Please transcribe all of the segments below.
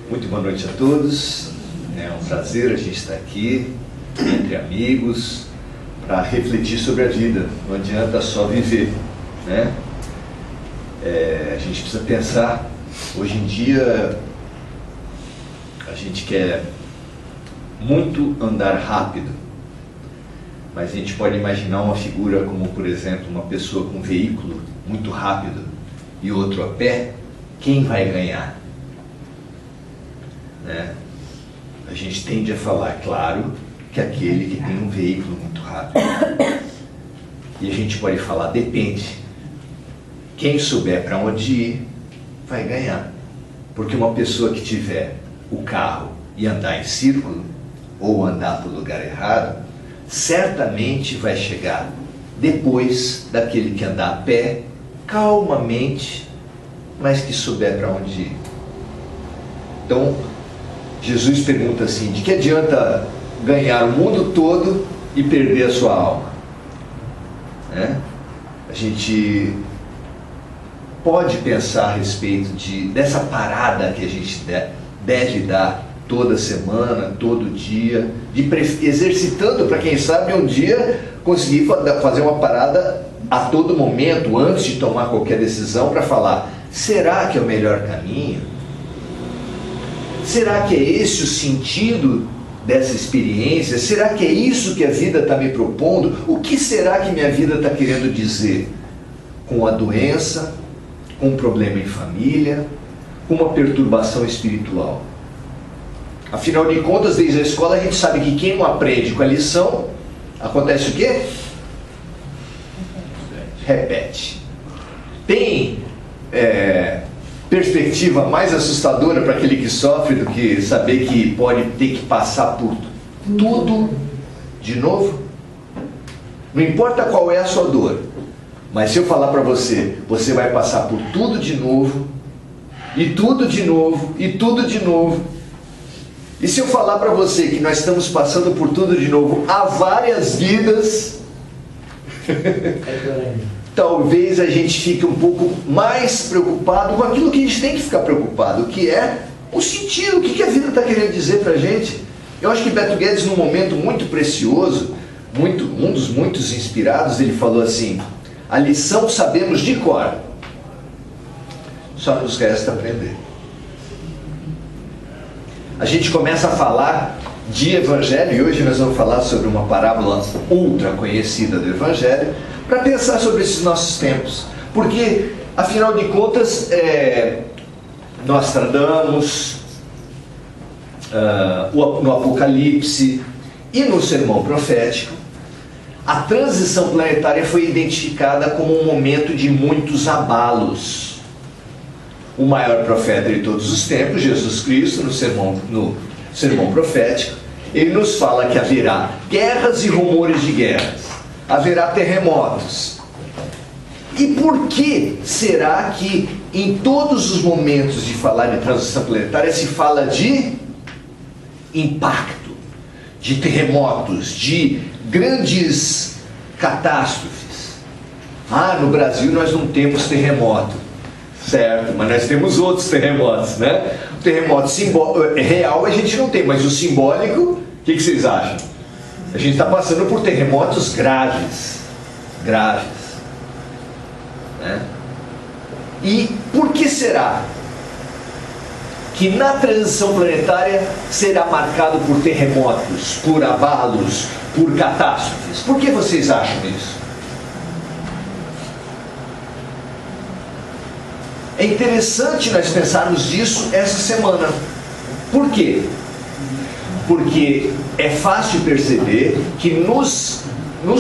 Muito boa noite a todos. É um prazer a gente estar aqui, entre amigos, para refletir sobre a vida. Não adianta só viver, né? A gente precisa pensar. Hoje em dia, a gente quer muito andar rápido, mas a gente pode imaginar uma figura como, por exemplo, uma pessoa com um veículo muito rápido e outro a pé. Quem vai ganhar? Né? A gente tende a falar, claro, que aquele que tem um veículo muito rápido. E a gente pode falar, depende. Quem souber para onde ir, vai ganhar. Porque uma pessoa que tiver o carro e andar em círculo, ou andar para o lugar errado, certamente vai chegar depois daquele que andar a pé, calmamente, mas que souber para onde ir. Então, Jesus pergunta assim, de que adianta ganhar o mundo todo e perder a sua alma? Né? A gente pode pensar a respeito dessa parada que a gente deve dar toda semana, todo dia, exercitando para quem sabe um dia conseguir fazer uma parada a todo momento, antes de tomar qualquer decisão, para falar, será que é o melhor caminho? Será que é esse o sentido dessa experiência? Será que é isso que a vida está me propondo? O que será que minha vida está querendo dizer? Com a doença, com um problema em família, com uma perturbação espiritual. Afinal de contas, desde a escola a gente sabe que quem não aprende com a lição, acontece o quê? Repete. Tem perspectiva mais assustadora para aquele que sofre do que saber que pode ter que passar por tudo de novo? Não importa qual é a sua dor, mas se eu falar para você, você vai passar por tudo de novo, e tudo de novo, e tudo de novo. E se eu falar para você que nós estamos passando por tudo de novo há várias vidas, talvez a gente fique um pouco mais preocupado com aquilo que a gente tem que ficar preocupado, que é o sentido, o que a vida está querendo dizer para a gente. Eu acho que Beto Guedes, num momento muito precioso, um dos muitos inspirados, ele falou assim, a lição sabemos de cor, só nos resta aprender. A gente começa a falar de Evangelho, e hoje nós vamos falar sobre uma parábola ultra conhecida do Evangelho, para pensar sobre esses nossos tempos. Porque, afinal de contas, Nostradamus, no Apocalipse e no Sermão Profético, a transição planetária foi identificada como um momento de muitos abalos. O maior profeta de todos os tempos, Jesus Cristo, no sermão profético, ele nos fala que haverá guerras e rumores de guerras, haverá terremotos. E por que será que em todos os momentos de falar de transição planetária se fala de impacto, de terremotos, de grandes catástrofes? No Brasil nós não temos terremoto. Certo, mas nós temos outros terremotos, né? O terremoto real a gente não tem, mas o simbólico, o que vocês acham? A gente está passando por terremotos graves, né? E por que será que na transição planetária será marcado por terremotos, por abalos, por catástrofes? Por que vocês acham isso? É interessante nós pensarmos nisso essa semana. Por quê? Porque é fácil perceber que nos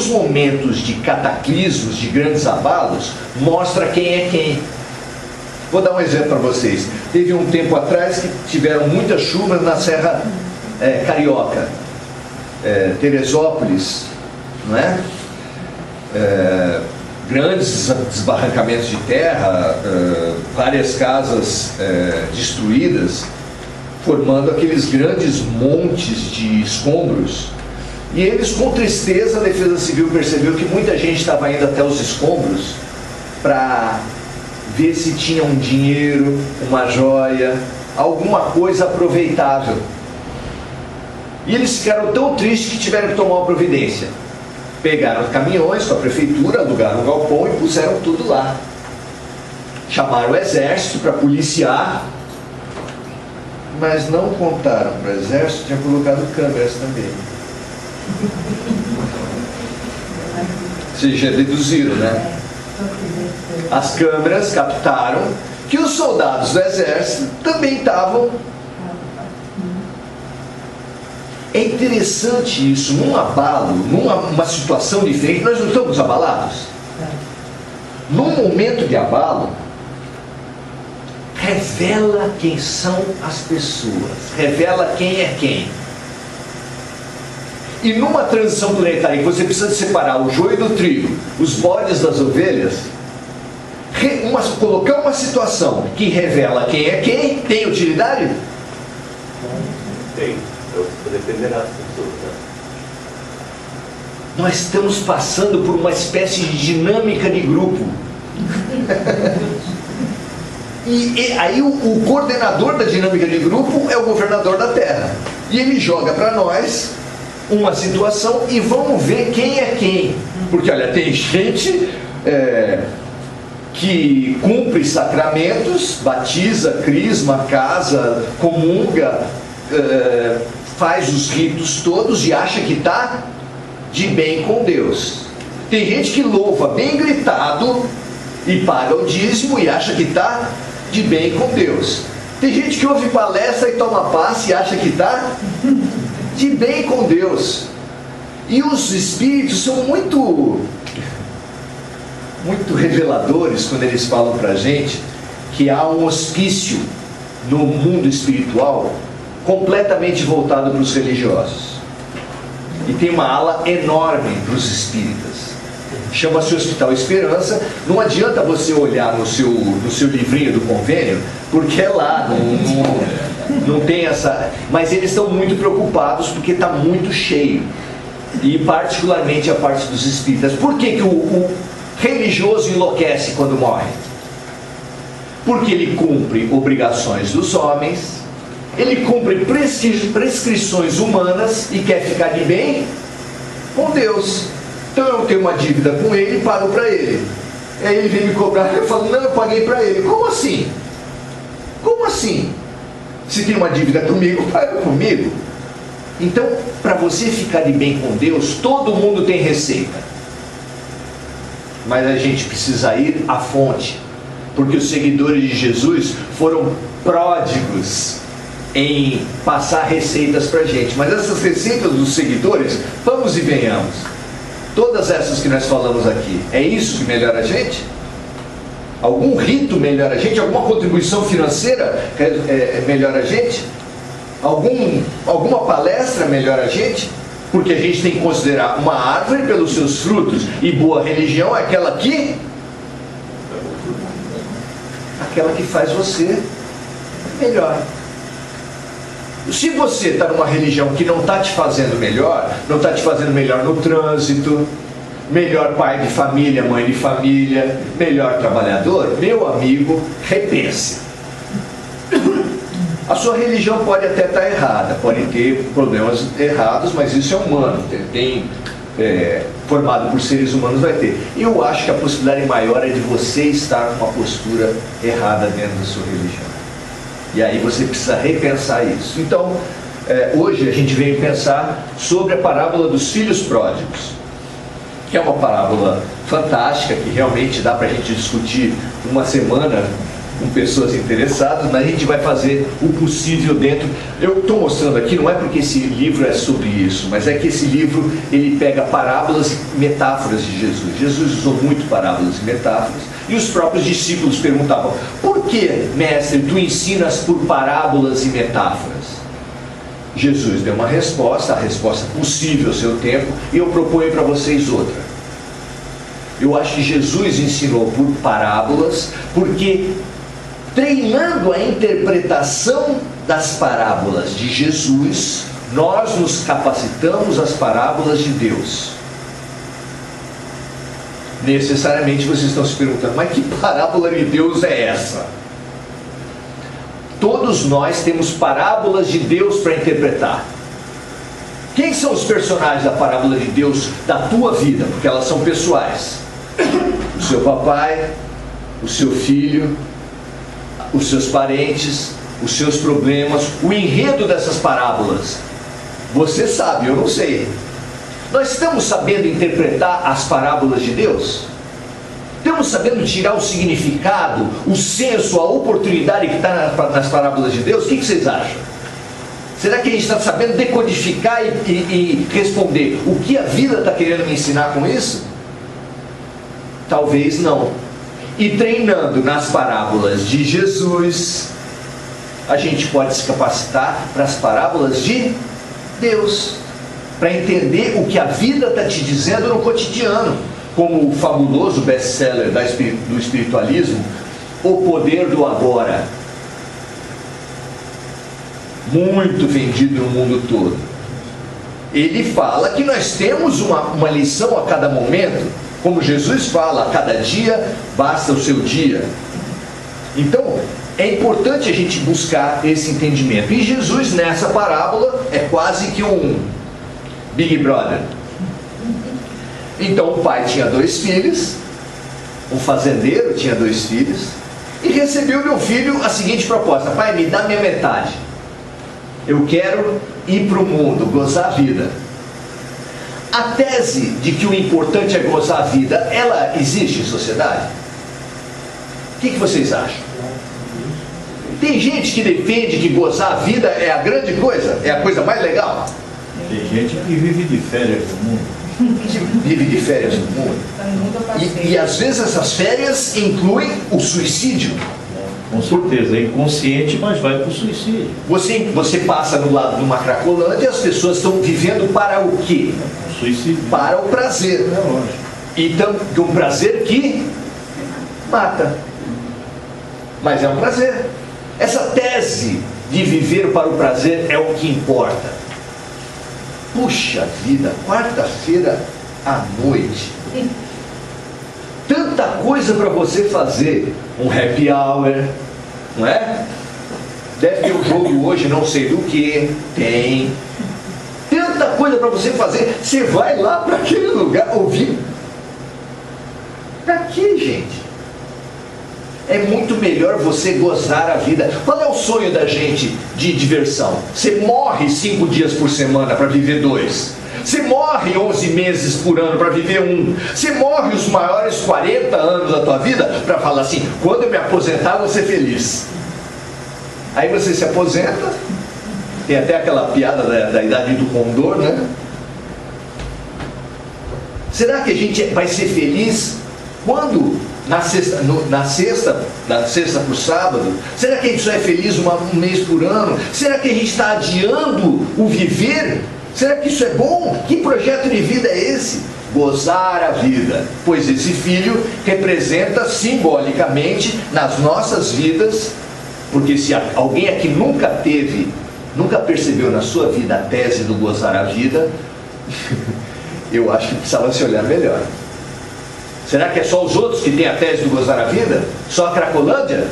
momentos de cataclismos, de grandes abalos, mostra quem é quem. Vou dar um exemplo para vocês. Teve um tempo atrás que tiveram muitas chuvas na Serra Carioca, Teresópolis, não é? Grandes desbarrancamentos de terra, várias casas destruídas, formando aqueles grandes montes de escombros. E eles, com tristeza, a Defesa Civil percebeu que muita gente estava indo até os escombros para ver se tinha um dinheiro, uma joia, alguma coisa aproveitável. E eles ficaram tão tristes que tiveram que tomar uma providência. Pegaram caminhões com a prefeitura, alugaram um galpão e puseram tudo lá. Chamaram o exército para policiar, mas não contaram para o exército, tinha colocado câmeras também. Vocês já deduziram, né? As câmeras captaram que os soldados do exército também estavam. É interessante isso, num abalo, numa situação diferente, nós não estamos abalados. Num momento de abalo, revela quem são as pessoas, revela quem é quem. E numa transição planetária que você precisa separar o joio do trigo, os bodes das ovelhas, colocar uma situação que revela quem é quem, tem utilidade? Tem, dependerá das pessoas, né? Nós estamos passando por uma espécie de dinâmica de grupo. E aí o coordenador da dinâmica de grupo é o governador da Terra. E ele joga para nós uma situação e vamos ver quem é quem. Porque, olha, tem gente que cumpre sacramentos, batiza, crisma, casa, comunga, faz os ritos todos e acha que está de bem com Deus. Tem gente que louva bem gritado e paga o dízimo e acha que está de bem com Deus. Tem gente que ouve palestra e toma passe e acha que está de bem com Deus. E os espíritos são muito reveladores quando eles falam para a gente que há um hospício no mundo espiritual completamente voltado para os religiosos. E tem uma ala enorme para os espíritas. Chama-se Hospital Esperança. Não adianta você olhar no seu livrinho do convênio, porque é lá, não tem essa... Mas eles estão muito preocupados porque está muito cheio. E particularmente a parte dos espíritas. Por que o religioso enlouquece quando morre? Porque ele cumpre obrigações dos homens, ele cumpre prescrições humanas e quer ficar de bem com Deus. Então eu tenho uma dívida com ele e pago para ele. Aí ele vem me cobrar, eu falo, não, eu paguei para ele. Como assim? Como assim? Se tem uma dívida comigo, paga comigo. Então, para você ficar de bem com Deus, todo mundo tem receita. Mas a gente precisa ir à fonte. Porque os seguidores de Jesus foram pródigos em passar receitas para a gente. Mas essas receitas dos seguidores, vamos e venhamos, todas essas que nós falamos aqui, é isso que melhora a gente? Algum rito melhora a gente? Alguma contribuição financeira melhora a gente? Alguma palestra melhora a gente? Porque a gente tem que considerar uma árvore pelos seus frutos, e boa religião é aquela que faz você melhor. Se você está numa religião que não está te fazendo melhor, não está te fazendo melhor no trânsito, melhor pai de família, mãe de família, melhor trabalhador, meu amigo, repense. A sua religião pode até estar errada, pode ter problemas errados, mas isso é humano, formado por seres humanos vai ter. Eu acho que a possibilidade maior é de você estar com uma postura errada dentro da sua religião. E aí você precisa repensar isso. Então, hoje a gente veio pensar sobre a parábola dos filhos pródigos, que é uma parábola fantástica, que realmente dá para a gente discutir uma semana com pessoas interessadas, mas a gente vai fazer o possível dentro. Eu estou mostrando aqui, não é porque esse livro é sobre isso, mas é que esse livro, ele pega parábolas e metáforas de Jesus. Jesus usou muito parábolas e metáforas, e os próprios discípulos perguntavam, por que, mestre, tu ensinas por parábolas e metáforas? Jesus deu uma resposta, a resposta possível ao seu tempo, e eu proponho para vocês outra. Eu acho que Jesus ensinou por parábolas, porque treinando a interpretação das parábolas de Jesus, nós nos capacitamos às parábolas de Deus. Necessariamente vocês estão se perguntando, mas que parábola de Deus é essa? Todos nós temos parábolas de Deus para interpretar. Quem são os personagens da parábola de Deus da tua vida? Porque elas são pessoais. O seu papai, o seu filho, os seus parentes, os seus problemas, o enredo dessas parábolas. Você sabe, eu não sei. Nós estamos sabendo interpretar as parábolas de Deus? Estamos sabendo tirar o significado, o senso, a oportunidade que está nas parábolas de Deus? O que vocês acham? Será que a gente está sabendo decodificar e responder o que a vida está querendo me ensinar com isso? Talvez não. E treinando nas parábolas de Jesus, a gente pode se capacitar para as parábolas de Deus, para entender o que a vida está te dizendo no cotidiano, como o fabuloso best-seller do espiritualismo, O Poder do Agora, muito vendido no mundo todo. Ele fala que nós temos uma lição a cada momento, como Jesus fala, a cada dia basta o seu dia. Então, é importante a gente buscar esse entendimento. E Jesus, nessa parábola, é quase que um Big Brother. Então, o pai tinha 2 filhos, um fazendeiro tinha 2 filhos, e recebeu meu filho a seguinte proposta: pai, me dá minha metade. Eu quero ir para o mundo, gozar a vida. A tese de que o importante é gozar a vida, ela existe em sociedade? O que vocês acham? Tem gente que defende que gozar a vida é a grande coisa, é a coisa mais legal. Tem gente que vive de férias no mundo. Vive de férias no mundo. E às vezes essas férias incluem o suicídio. Com certeza, é inconsciente, mas vai para o suicídio. Você passa no lado de uma Cracolândia e as pessoas estão vivendo para o quê? Suicídio. Para o prazer. É lógico. Então, um prazer que mata. Mas é um prazer. Essa tese de viver para o prazer é o que importa. Puxa vida, quarta-feira à noite. Tanta coisa para você fazer. Um happy hour, não é? Deve ter um jogo hoje, não sei do que. Tem. Tanta coisa para você fazer. Você vai lá para aquele lugar ouvir. Para quê, gente? É muito melhor você gozar a vida. Qual é o sonho da gente de diversão? Você morre 5 dias por semana para viver 2. Você morre 11 meses por ano para viver 1. Você morre os maiores 40 anos da tua vida para falar assim: quando eu me aposentar, eu vou ser feliz. Aí você se aposenta. Tem até aquela piada da idade do condor, né? Será que a gente vai ser feliz quando? Da sexta para o sábado? Será que a gente só é feliz um mês por ano? Será que a gente está adiando o viver? Será que isso é bom? Que projeto de vida é esse? Gozar a vida. Pois esse filho representa simbolicamente nas nossas vidas, porque se alguém aqui nunca percebeu na sua vida a tese do gozar a vida, eu acho que precisava se olhar melhor. Será que é só os outros que têm a tese do gozar a vida? Só a Cracolândia?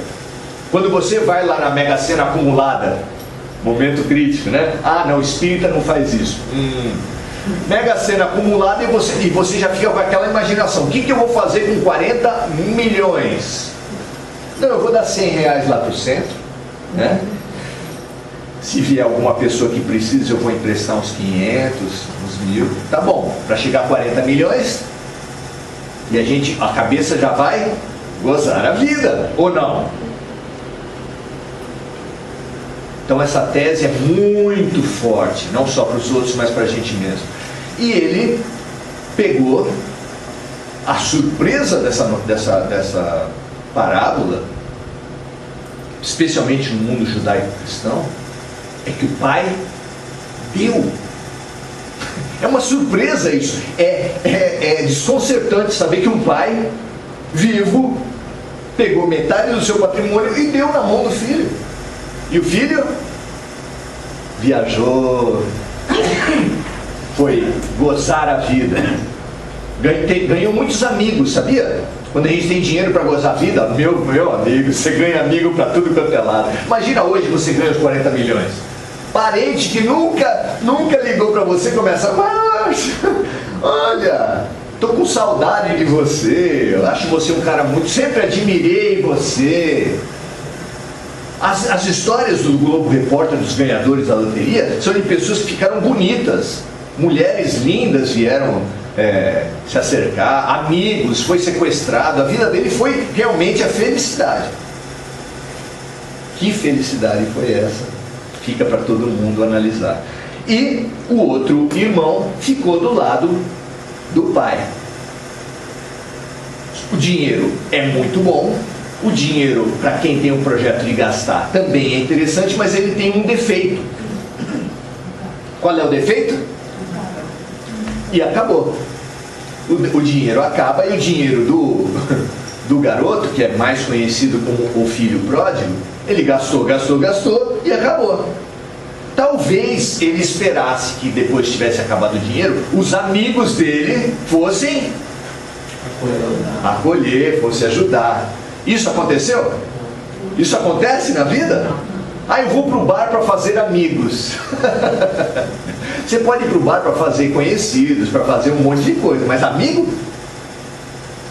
Quando você vai lá na Mega Sena acumulada, momento crítico, né? Ah, não, espírita não faz isso. Mega Sena acumulada e você já fica com aquela imaginação: o que eu vou fazer com 40 milhões? Não, eu vou dar 100 reais lá para o centro, né? Se vier alguma pessoa que precisa, eu vou emprestar uns 500, uns 1000. Tá bom, para chegar a 40 milhões... E a cabeça já vai gozar a vida, ou não? Então essa tese é muito forte, não só para os outros, mas para a gente mesmo. E ele pegou a surpresa dessa parábola, especialmente no mundo judaico-cristão, é que o pai deu. É uma surpresa isso. É desconcertante saber que um pai vivo pegou metade do seu patrimônio e deu na mão do filho. E o filho viajou, foi gozar a vida. Ganhou muitos amigos, sabia? Quando a gente tem dinheiro para gozar a vida, meu amigo, você ganha amigo para tudo quanto é lado. Imagina hoje você ganha os 40 milhões. Parente que nunca ligou para você começa, mas, olha, tô com saudade de você, eu acho você um cara muito, sempre admirei você. As histórias do Globo Repórter dos ganhadores da loteria são de pessoas que ficaram bonitas, mulheres lindas vieram se acercar, amigos, foi sequestrado, a vida dele foi realmente a felicidade. Que felicidade foi essa? Fica para todo mundo analisar. E o outro irmão ficou do lado do pai. O dinheiro é muito bom, o dinheiro para quem tem um projeto de gastar também é interessante, mas ele tem um defeito. Qual é o defeito? E acabou. O dinheiro acaba e o dinheiro do garoto, que é mais conhecido como o filho pródigo, ele gastou e acabou. Talvez ele esperasse que depois tivesse acabado o dinheiro, os amigos dele fossem acolher, fossem ajudar. Isso aconteceu? Isso acontece na vida? Ah, eu vou para o bar para fazer amigos. Você pode ir para o bar para fazer conhecidos, para fazer um monte de coisa, mas amigo?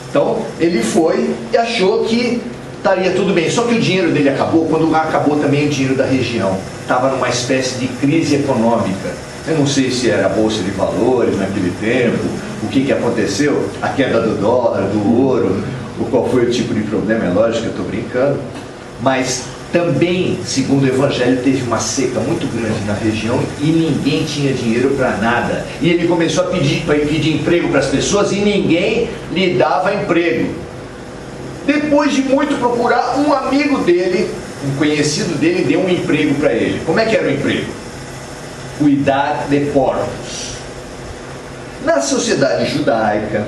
Então, ele foi e achou que estaria tudo bem. Só que o dinheiro dele acabou, quando acabou também o dinheiro da região. Estava numa espécie de crise econômica. Eu não sei se era a Bolsa de Valores naquele tempo, o que aconteceu, a queda do dólar, do ouro, qual foi o tipo de problema, é lógico que eu estou brincando, mas também, segundo o Evangelho, teve uma seca muito grande na região e ninguém tinha dinheiro para nada. E ele começou a pedir emprego para as pessoas e ninguém lhe dava emprego. Depois de muito procurar, um amigo dele, um conhecido dele, deu um emprego para ele. Como é que era o emprego? Cuidar de porcos. Na sociedade judaica,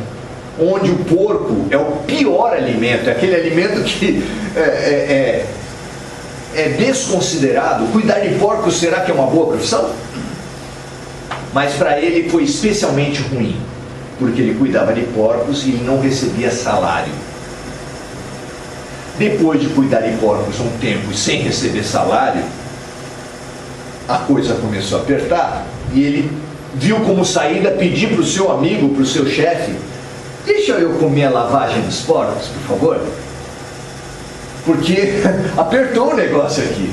onde o porco é o pior alimento, é aquele alimento que é desconsiderado, cuidar de porcos, será que é uma boa profissão? Mas para ele foi especialmente ruim, porque ele cuidava de porcos e ele não recebia salário. Depois de cuidar de porcos um tempo sem receber salário, a coisa começou a apertar e ele viu como saída pedir para o seu amigo, para o seu chefe: deixa eu comer a lavagem dos porcos, por favor, porque apertou o negócio aqui.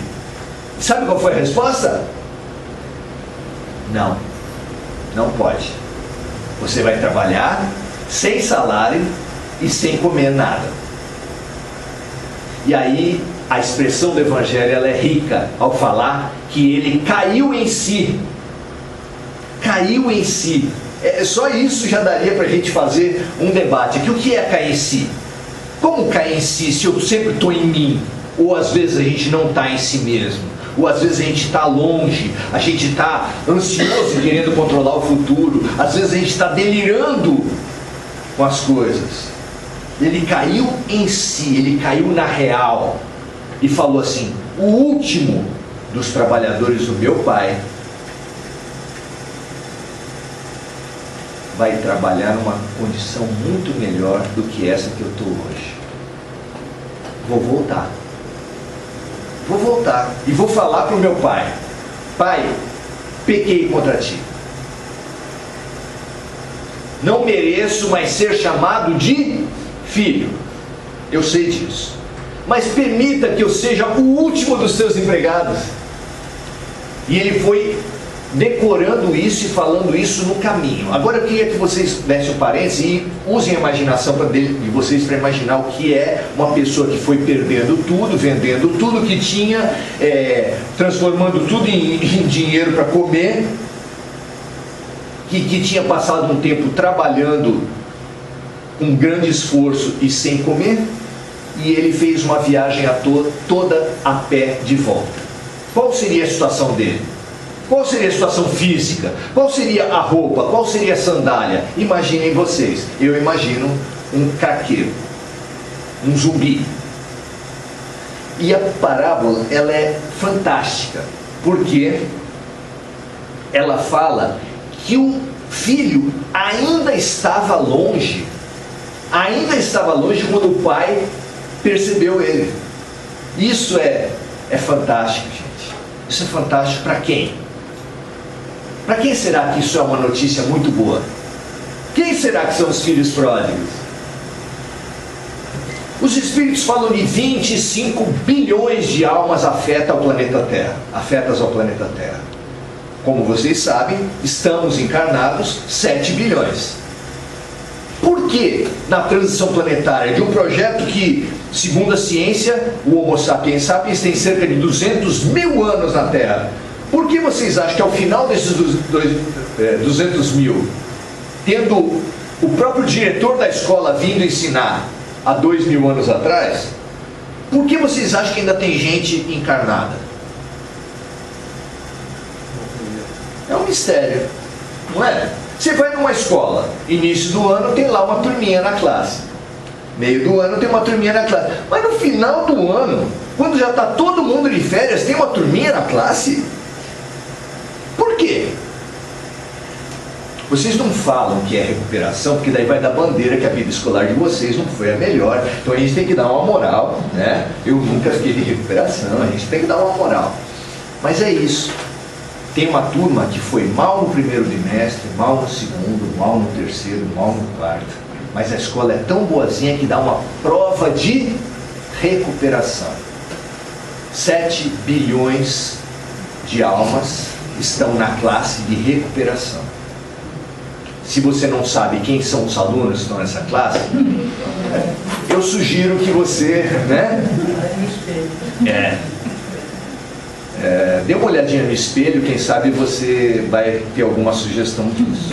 Sabe qual foi a resposta? Não, não pode. Você vai trabalhar sem salário e sem comer nada. E aí a expressão do Evangelho ela é rica ao falar que ele caiu em si. Caiu em si. Só isso já daria para a gente fazer um debate aqui. O que é cair em si? Como cair em si se eu sempre estou em mim? Ou às vezes a gente não está em si mesmo? Ou às vezes a gente está longe, a gente está ansioso querendo controlar o futuro, às vezes a gente está delirando com as coisas. Ele caiu em si, ele caiu na real e falou assim: o último dos trabalhadores do meu pai vai trabalhar numa condição muito melhor do que essa que eu estou hoje. Vou voltar e vou falar para o meu pai: pai, pequei contra ti, não mereço mais ser chamado de filho, eu sei disso, mas permita que eu seja o último dos seus empregados. E ele foi decorando isso e falando isso no caminho. Agora eu queria que vocês dessem um parênteses e usem a imaginação de vocês para imaginar o que é uma pessoa que foi perdendo tudo, vendendo tudo que tinha, transformando tudo em dinheiro para comer, que tinha passado um tempo trabalhando com grande esforço e sem comer, e ele fez uma viagem toda a pé de volta. Qual seria a situação dele? Qual seria a situação física? Qual seria a roupa? Qual seria a sandália? Imaginem vocês. Eu imagino um craqueiro, um zumbi. E a parábola, ela é fantástica, porque ela fala que filho ainda estava longe quando o pai percebeu ele. Isso é fantástico, gente. Isso é fantástico para quem? Para quem será que isso é uma notícia muito boa? Quem será que são os filhos pródigos? Os Espíritos falam de 25 bilhões de almas afetas ao planeta Terra. Como vocês sabem, estamos encarnados 7 bilhões. Por que na transição planetária de um projeto que, segundo a ciência, o Homo sapiens sapiens tem cerca de 200 mil anos na Terra? Por que vocês acham que ao final desses 200 mil, tendo o próprio diretor da escola vindo ensinar há 2000 anos atrás, por que vocês acham que ainda tem gente encarnada? É um mistério, não é? Você vai numa escola, início do ano tem lá uma turminha na classe, meio do ano tem uma turminha na classe, mas no final do ano, quando já está todo mundo de férias, tem uma turminha na classe? Por quê? Vocês não falam que é recuperação, porque daí vai dar bandeira que a vida escolar de vocês não foi a melhor. Então a gente tem que dar uma moral, né? Eu nunca fiquei de recuperação, a gente tem que dar uma moral. Mas é isso. Tem uma turma que foi mal no primeiro bimestre, mal no segundo, mal no terceiro, mal no quarto. Mas a escola é tão boazinha que dá uma prova de recuperação. 7 bilhões de almas estão na classe de recuperação. Se você não sabe quem são os alunos que estão nessa classe, eu sugiro que você, dê uma olhadinha no espelho, quem sabe você vai ter alguma sugestão disso.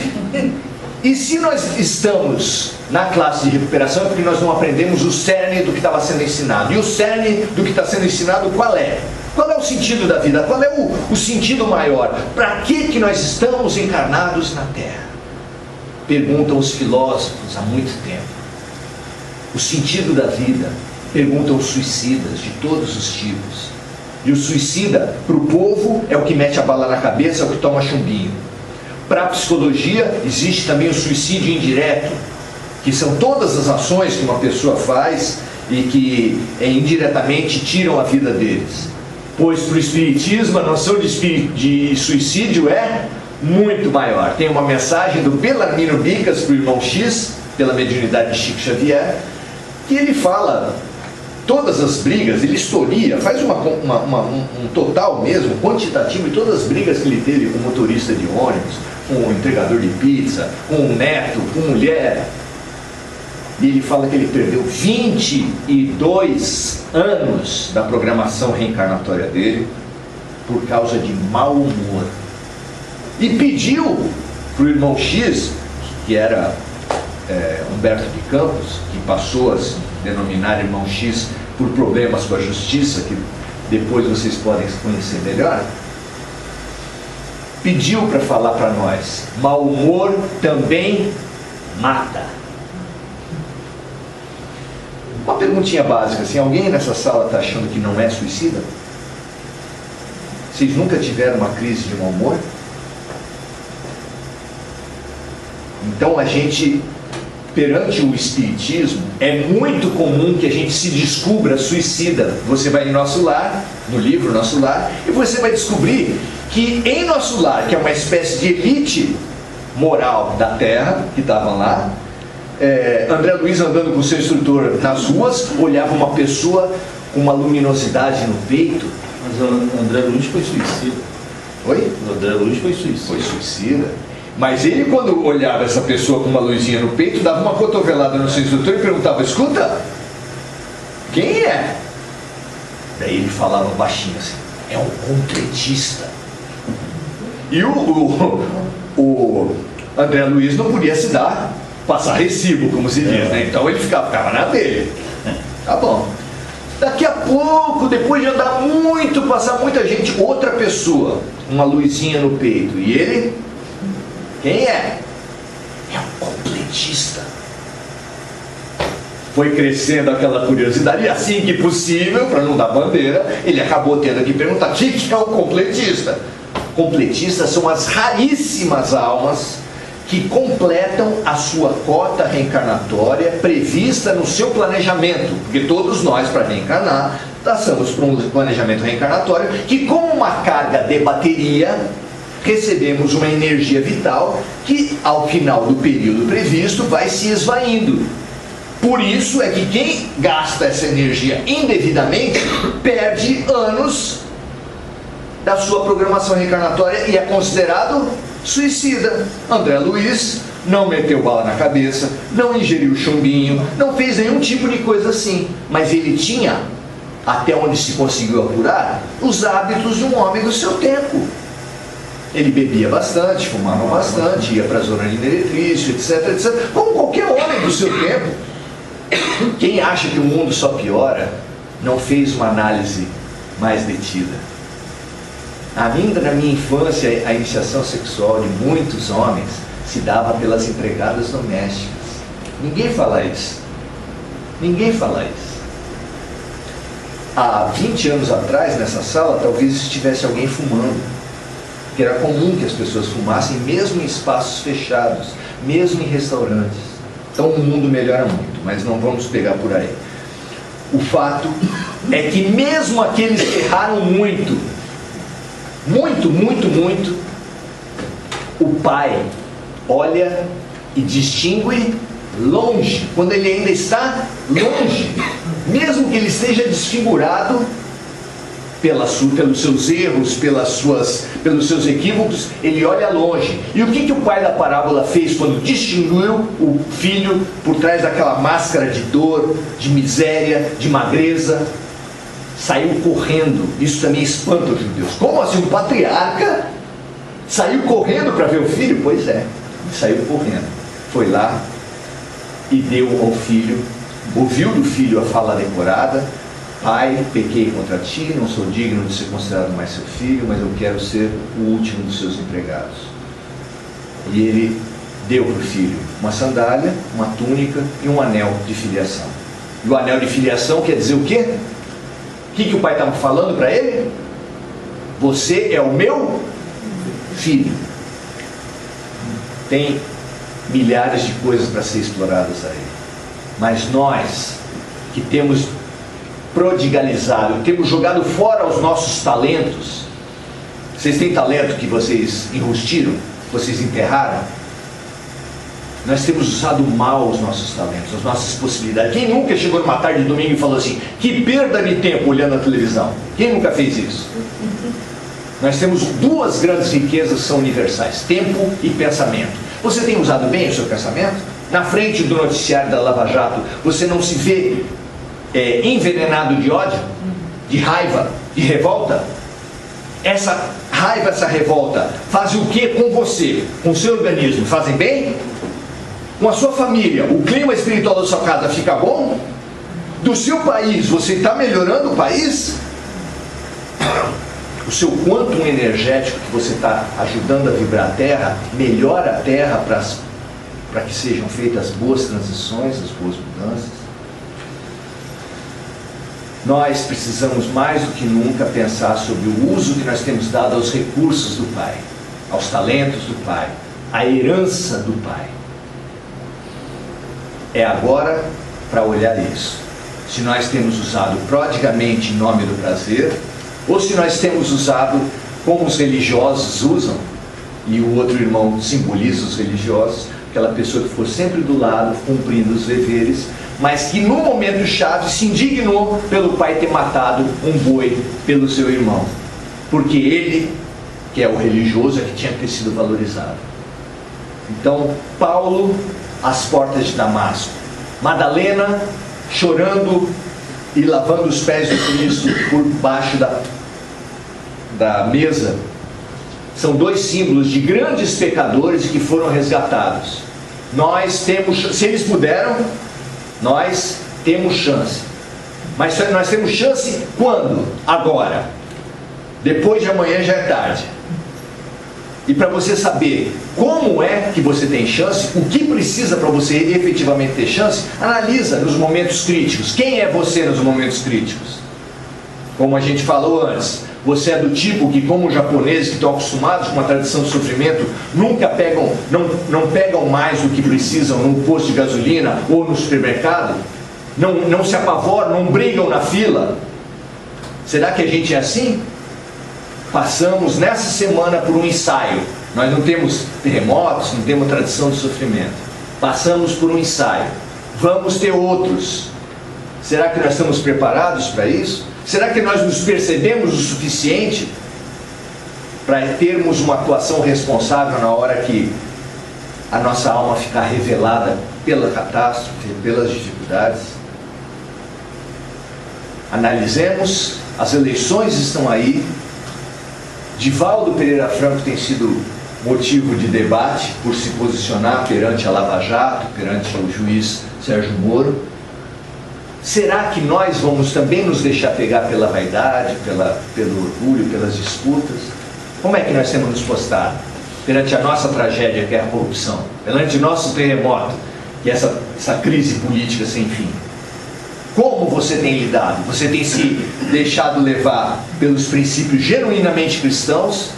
E se nós estamos na classe de recuperação é porque nós não aprendemos o cerne do que estava sendo ensinado. E o cerne do que está sendo ensinado qual é? Qual é o sentido da vida? Qual é o sentido maior? Para que nós estamos encarnados na Terra? Perguntam os filósofos há muito tempo. O sentido da vida, perguntam os suicidas de todos os tipos. E o suicida, para o povo, é o que mete a bala na cabeça, é o que toma chumbinho. Para a psicologia, existe também o suicídio indireto, que são todas as ações que uma pessoa faz e que indiretamente tiram a vida deles. Pois para o espiritismo, a noção de suicídio é muito maior. Tem uma mensagem do Belarmino Bicas para o irmão X, pela mediunidade de Chico Xavier, que ele fala todas as brigas, ele historia, faz um total mesmo, quantitativo de todas as brigas que ele teve com motorista de ônibus, com o entregador de pizza, com o neto, com mulher. E ele fala que ele perdeu 22 anos da programação reencarnatória dele por causa de mau humor. E pediu para o irmão X, que era Humberto de Campos, que passou a se denominar irmão X por problemas com a justiça, que depois vocês podem conhecer melhor, pediu para falar para nós: mau humor também mata. Uma perguntinha básica, assim, alguém nessa sala está achando que não é suicida? Vocês nunca tiveram uma crise de mau humor? Então a gente, perante o espiritismo, é muito comum que a gente se descubra suicida. Você vai em Nosso Lar, no livro Nosso Lar, e você vai descobrir que em Nosso Lar, que é uma espécie de elite moral da Terra, que estavam lá, André Luiz andando com o seu instrutor nas ruas, olhava uma pessoa com uma luminosidade no peito. Mas o André Luiz foi suicida. Oi? O André Luiz foi suicida. Foi suicida. Mas ele, quando olhava essa pessoa com uma luzinha no peito, dava uma cotovelada no seu instrutor e perguntava: escuta, quem é? Daí ele falava baixinho assim: é um completista. E o André Luiz não podia se dar, passar recibo, como se diz, né? Então ele ficava na dele. Tá bom. Daqui a pouco, depois de andar muito, passar muita gente, outra pessoa, uma luzinha no peito. E ele... quem é? É um completista. Foi crescendo aquela curiosidade, e assim que possível, para não dar bandeira, ele acabou tendo que perguntar: o que é um completista? Completistas são as raríssimas almas que completam a sua cota reencarnatória prevista no seu planejamento, porque todos nós, para reencarnar, passamos por um planejamento reencarnatório que, com uma carga de bateria, recebemos uma energia vital que, ao final do período previsto, vai se esvaindo. Por isso é que quem gasta essa energia indevidamente perde anos da sua programação reencarnatória e é considerado suicida. André Luiz não meteu bala na cabeça, não ingeriu chumbinho, não fez nenhum tipo de coisa assim, mas ele tinha, até onde se conseguiu apurar, os hábitos de um homem do seu tempo. Ele bebia bastante, fumava bastante, ia para a zona de meretriz, etc, etc, como qualquer homem do seu tempo. Quem acha que o mundo só piora, não fez uma análise mais detida. Na minha infância, a iniciação sexual de muitos homens se dava pelas empregadas domésticas. Ninguém fala isso. Ninguém fala isso. Há 20 anos atrás, nessa sala, talvez estivesse alguém fumando. Que era comum que as pessoas fumassem, mesmo em espaços fechados, mesmo em restaurantes. Então o mundo melhora muito, mas não vamos pegar por aí. O fato é que mesmo aqueles que erraram muito, o pai olha e distingue longe, quando ele ainda está longe, mesmo que ele esteja desfigurado pelos seus erros, pelos seus equívocos, ele olha longe. E o que o pai da parábola fez quando distinguiu o filho por trás daquela máscara de dor, de miséria, de magreza? Saiu correndo. Isso também espanta os judeus. Como assim um patriarca saiu correndo para ver o filho? Pois é, saiu correndo. Foi lá e deu ao filho, ouviu do filho a fala decorada: pai, pequei contra ti, não sou digno de ser considerado mais seu filho, mas eu quero ser o último dos seus empregados. E ele deu para o filho uma sandália, uma túnica e um anel de filiação. E o anel de filiação quer dizer o quê? O que o pai estava falando para ele? Você é o meu filho. Tem milhares de coisas para ser exploradas aí. Mas nós, que temos prodigalizado, temos jogado fora os nossos talentos. Vocês têm talento que vocês enrustiram, vocês enterraram? Nós temos usado mal os nossos talentos, as nossas possibilidades. Quem nunca chegou numa tarde de domingo e falou assim: que perda de tempo olhando a televisão? Quem nunca fez isso? Nós temos duas grandes riquezas que são universais: tempo e pensamento. Você tem usado bem o seu pensamento? Na frente do noticiário da Lava Jato, você não se vê envenenado de ódio, de raiva, de revolta? Essa raiva, essa revolta fazem o que com você, com o seu organismo? Fazem bem? Com a sua família, o clima espiritual da sua casa fica bom? Do seu país, você está melhorando o país? O seu quantum energético que você está ajudando a vibrar a Terra, melhora a Terra para que sejam feitas as boas transições, as boas mudanças? Nós precisamos mais do que nunca pensar sobre o uso que nós temos dado aos recursos do Pai, aos talentos do Pai, à herança do Pai. É agora para olhar isso. Se nós temos usado prodigamente em nome do prazer, ou se nós temos usado como os religiosos usam, e o outro irmão simboliza os religiosos, aquela pessoa que for sempre do lado, cumprindo os deveres, mas que no momento chave se indignou pelo pai ter matado um boi pelo seu irmão, porque ele, que é o religioso, é que tinha que ter sido valorizado. Então, Paulo às portas de Damasco, Madalena chorando e lavando os pés do Cristo por baixo da mesa, são dois símbolos de grandes pecadores que foram resgatados. Nós temos, se eles puderam, nós temos chance. Mas nós temos chance quando? Agora. Depois de amanhã já é tarde. E para você saber como é que você tem chance, o que precisa para você efetivamente ter chance, analisa nos momentos críticos. Quem é você nos momentos críticos? Como a gente falou antes, Você é do tipo que, como os japoneses que estão acostumados com uma tradição de sofrimento, nunca pegam, não pegam mais do que precisam num posto de gasolina ou no supermercado? Não se apavoram, não brigam na fila? Será que a gente é assim? Passamos nessa semana por um ensaio. Nós não temos terremotos, não temos tradição de sofrimento. Passamos por um ensaio. Vamos ter outros. Será que nós estamos preparados para isso? Será que nós nos percebemos o suficiente para termos uma atuação responsável na hora que a nossa alma ficar revelada pela catástrofe, pelas dificuldades? Analisemos, as eleições estão aí. Divaldo Pereira Franco tem sido motivo de debate por se posicionar perante a Lava Jato, perante o juiz Sérgio Moro. Será que nós vamos também nos deixar pegar pela vaidade, pelo orgulho, pelas disputas? Como é que nós temos nos postado perante a nossa tragédia, que é a corrupção, perante o nosso terremoto, que é essa crise política sem fim? Como você tem lidado? Você tem se deixado levar pelos princípios genuinamente cristãos?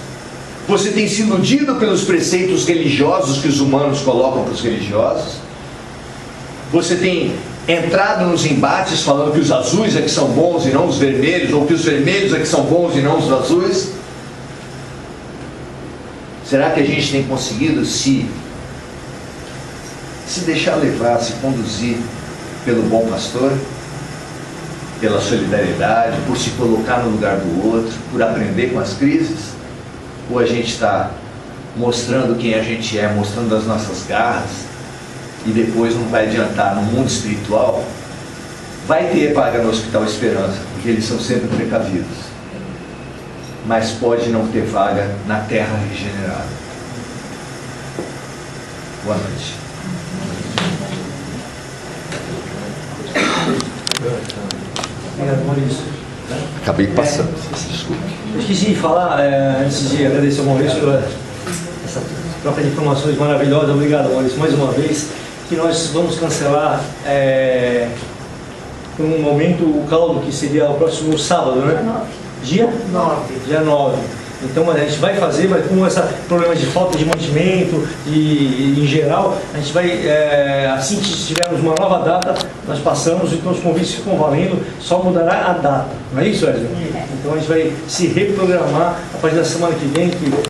Você tem se iludido pelos preceitos religiosos que os humanos colocam para os religiosos? Você tem entrado nos embates falando que os azuis é que são bons e não os vermelhos, ou que os vermelhos é que são bons e não os azuis? Será que a gente tem conseguido se deixar levar, se conduzir pelo bom pastor? Pela solidariedade, por se colocar no lugar do outro, por aprender com as crises? Ou a gente está mostrando quem a gente é, mostrando as nossas garras, e depois não vai adiantar no mundo espiritual? Vai ter vaga no Hospital Esperança, porque eles são sempre precavidos, mas pode não ter vaga na terra regenerada. Boa noite. Obrigado, Maurício. Acabei passando, desculpe. Eu esqueci de falar, antes de agradecer ao Maurício pela essa troca de informações maravilhosa. Obrigado, Maurício, mais uma vez. Que nós vamos cancelar por um momento o caldo, que seria o próximo sábado, né? Dia 9. Dia 9. Então a gente vai fazer, mas com esse problema de falta de mantimento, em geral, a gente vai, assim que tivermos uma nova data, nós passamos, então os convites ficam valendo, só mudará a data. Não é isso, Wesley? Então a gente vai se reprogramar a partir da semana que vem, que